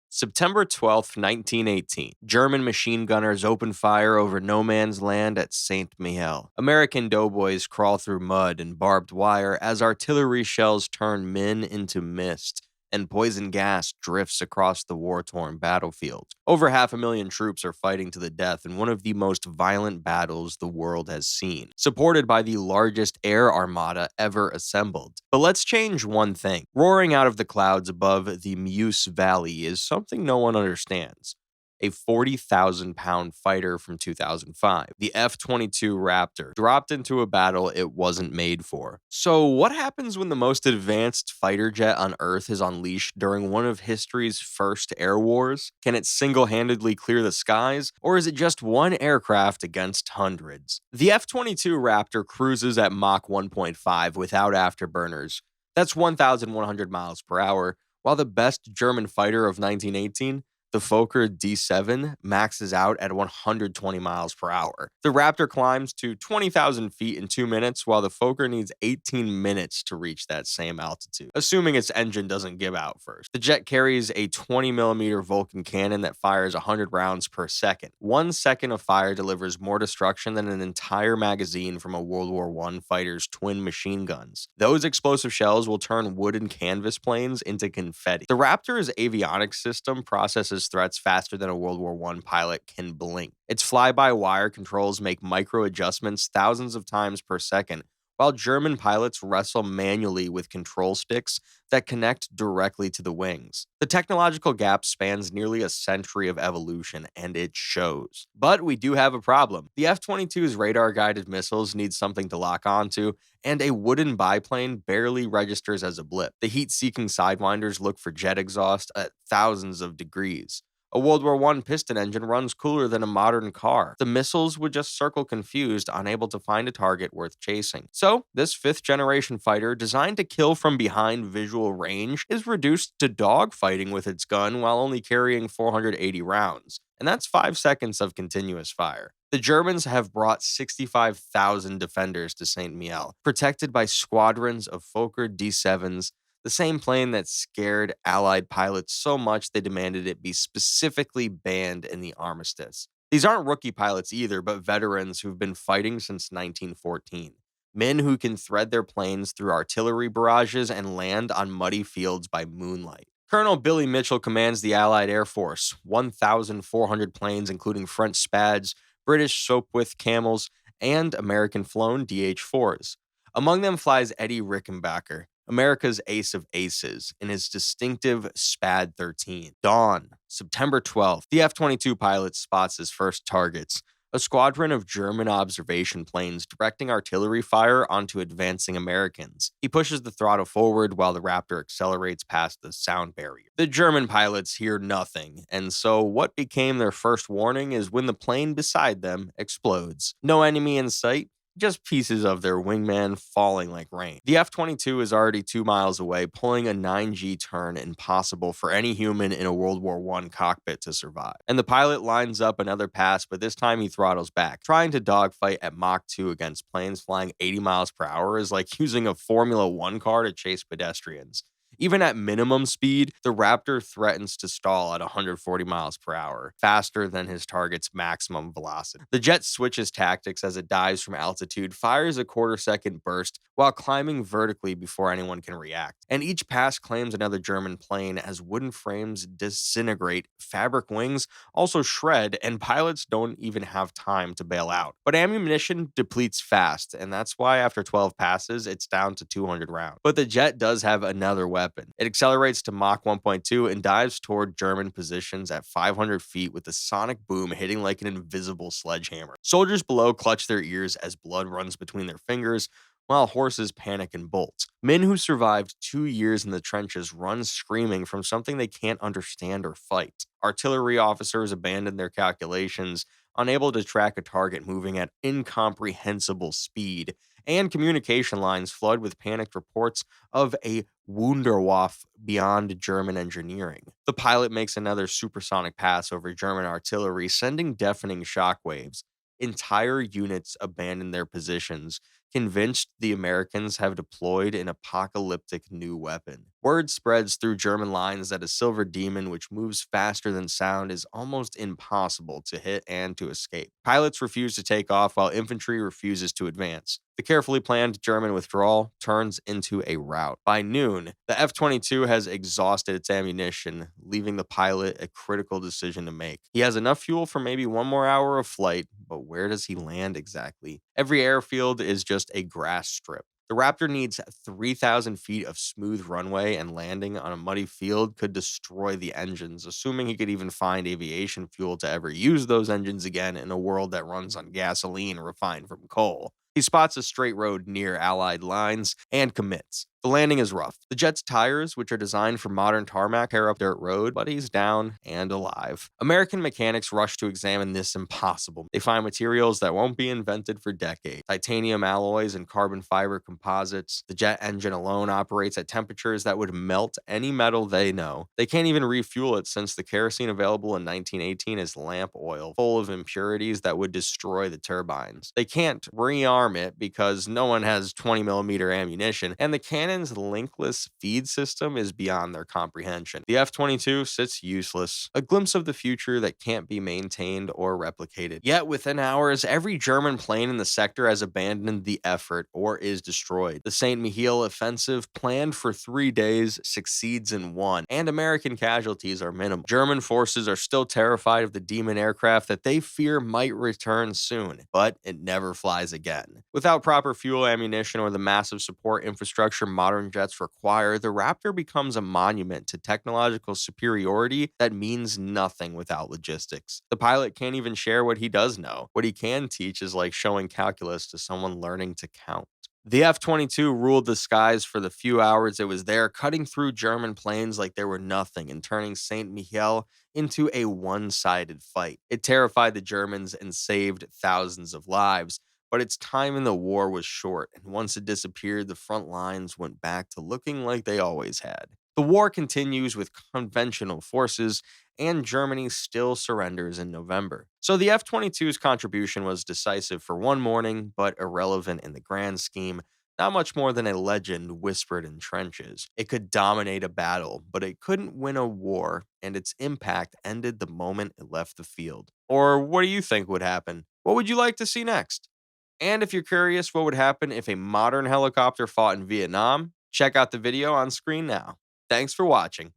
September 12th, 1918. German machine gunners open fire over no man's land at St. Mihiel. American doughboys crawl through mud and barbed wire as artillery shells turn men into mist and poison gas drifts across the war-torn battlefield. Over 500,000 troops are fighting to the death in one of the most violent battles the world has seen, supported by the largest air armada ever assembled. But let's change one thing. Roaring out of the clouds above the Meuse Valley is something no one understands. A 40,000-pound fighter from 2005, the F-22 Raptor, dropped into a battle it wasn't made for. So what happens when the most advanced fighter jet on Earth is unleashed during one of history's first air wars? Can it single-handedly clear the skies, or is it just one aircraft against hundreds? The F-22 Raptor cruises at Mach 1.5 without afterburners. That's 1,100 miles per hour, while the best German fighter of 1918, the Fokker D7, maxes out at 120 miles per hour. The Raptor climbs to 20,000 feet in 2 minutes, while the Fokker needs 18 minutes to reach that same altitude, assuming its engine doesn't give out first. The jet carries a 20mm Vulcan cannon that fires 100 rounds per second. 1 second of fire delivers more destruction than an entire magazine from a World War I fighter's twin machine guns. Those explosive shells will turn wooden canvas planes into confetti. The Raptor's avionics system processes threats faster than a World War I pilot can blink. Its fly-by-wire controls make micro-adjustments thousands of times per second, while German pilots wrestle manually with control sticks that connect directly to the wings. The technological gap spans nearly a century of evolution, and it shows. But we do have a problem. The F-22's radar-guided missiles need something to lock onto, and a wooden biplane barely registers as a blip. The heat-seeking sidewinders look for jet exhaust at thousands of degrees. A World War I piston engine runs cooler than a modern car. The missiles would just circle confused, unable to find a target worth chasing. So, this 5th-generation fighter, designed to kill from behind visual range, is reduced to dogfighting with its gun while only carrying 480 rounds. And that's 5 seconds of continuous fire. The Germans have brought 65,000 defenders to St. Mihiel, protected by squadrons of Fokker D7s, the same plane that scared Allied pilots so much they demanded it be specifically banned in the armistice. These aren't rookie pilots either, but veterans who've been fighting since 1914. Men who can thread their planes through artillery barrages and land on muddy fields by moonlight. Colonel Billy Mitchell commands the Allied Air Force, 1,400 planes including French Spads, British Sopwith Camels, and American-flown DH-4s. Among them flies Eddie Rickenbacker, America's ace of aces, in his distinctive SPAD 13. Dawn, September 12th. The F-22 pilot spots his first targets, a squadron of German observation planes directing artillery fire onto advancing Americans. He pushes the throttle forward while the Raptor accelerates past the sound barrier. The German pilots hear nothing, and so what became their first warning is when the plane beside them explodes. No enemy in sight, just pieces of their wingman falling like rain. The F-22 is already 2 miles away, pulling a 9G turn impossible for any human in a World War I cockpit to survive. And the pilot lines up another pass, but this time he throttles back. Trying to dogfight at Mach 2 against planes flying 80 miles per hour is like using a Formula 1 car to chase pedestrians. Even at minimum speed, the Raptor threatens to stall at 140 miles per hour, faster than his target's maximum velocity. The jet switches tactics as it dives from altitude, fires a quarter-second burst while climbing vertically before anyone can react. And each pass claims another German plane as wooden frames disintegrate, fabric wings also shred, and pilots don't even have time to bail out. But ammunition depletes fast, and that's why after 12 passes, it's down to 200 rounds. But the jet does have another weapon. It accelerates to Mach 1.2 and dives toward German positions at 500 feet with a sonic boom hitting like an invisible sledgehammer. Soldiers below clutch their ears as blood runs between their fingers, while horses panic and bolt. Men who survived 2 years in the trenches run screaming from something they can't understand or fight. Artillery officers abandon their calculations, unable to track a target moving at incomprehensible speed, and communication lines flood with panicked reports of a Wunderwaffe beyond German engineering. The pilot makes another supersonic pass over German artillery, sending deafening shockwaves. Entire units abandon their positions, convinced the Americans have deployed an apocalyptic new weapon. Word spreads through German lines that a silver demon, which moves faster than sound, is almost impossible to hit and to escape. Pilots refuse to take off while infantry refuses to advance. The carefully planned German withdrawal turns into a rout. By noon, the F 22 has exhausted its ammunition, leaving the pilot a critical decision to make. He has enough fuel for maybe one more hour of flight, but where does he land exactly? Every airfield is just a grass strip. The Raptor needs 3,000 feet of smooth runway, and landing on a muddy field could destroy the engines, assuming he could even find aviation fuel to ever use those engines again in a world that runs on gasoline refined from coal. He spots a straight road near Allied lines and commits. The landing is rough. The jet's tires, which are designed for modern tarmac, tear up dirt road, but he's down and alive. American mechanics rush to examine this impossible. They find materials that won't be invented for decades: titanium alloys and carbon fiber composites. The jet engine alone operates at temperatures that would melt any metal they know. They can't even refuel it since the kerosene available in 1918 is lamp oil, full of impurities that would destroy the turbines. They can't rearm it because no one has 20mm ammunition, and the cannon's linkless feed system is beyond their comprehension. The F 22 sits useless, a glimpse of the future that can't be maintained or replicated. Yet within hours, every German plane in the sector has abandoned the effort or is destroyed. The St. Mihiel offensive, planned for 3 days, succeeds in one, and American casualties are minimal. German forces are still terrified of the Demon aircraft that they fear might return soon, but it never flies again. Without proper fuel, ammunition, or the massive support infrastructure modern jets require, the Raptor becomes a monument to technological superiority that means nothing without logistics. The pilot can't even share what he does know. What he can teach is like showing calculus to someone learning to count. The F 22 ruled the skies for the few hours it was there, cutting through German planes like there were nothing and turning St. Mihiel into a one sided fight. It terrified the Germans and saved thousands of lives. But its time in the war was short, and once it disappeared, the front lines went back to looking like they always had. The war continues with conventional forces, and Germany still surrenders in November. So the F 22's contribution was decisive for one morning, but irrelevant in the grand scheme. Not much more than a legend whispered in trenches. It could dominate a battle, but it couldn't win a war, and its impact ended the moment it left the field. Or what do you think would happen? What would you like to see next? And if you're curious what would happen if a modern helicopter fought in Vietnam, check out the video on screen now. Thanks for watching.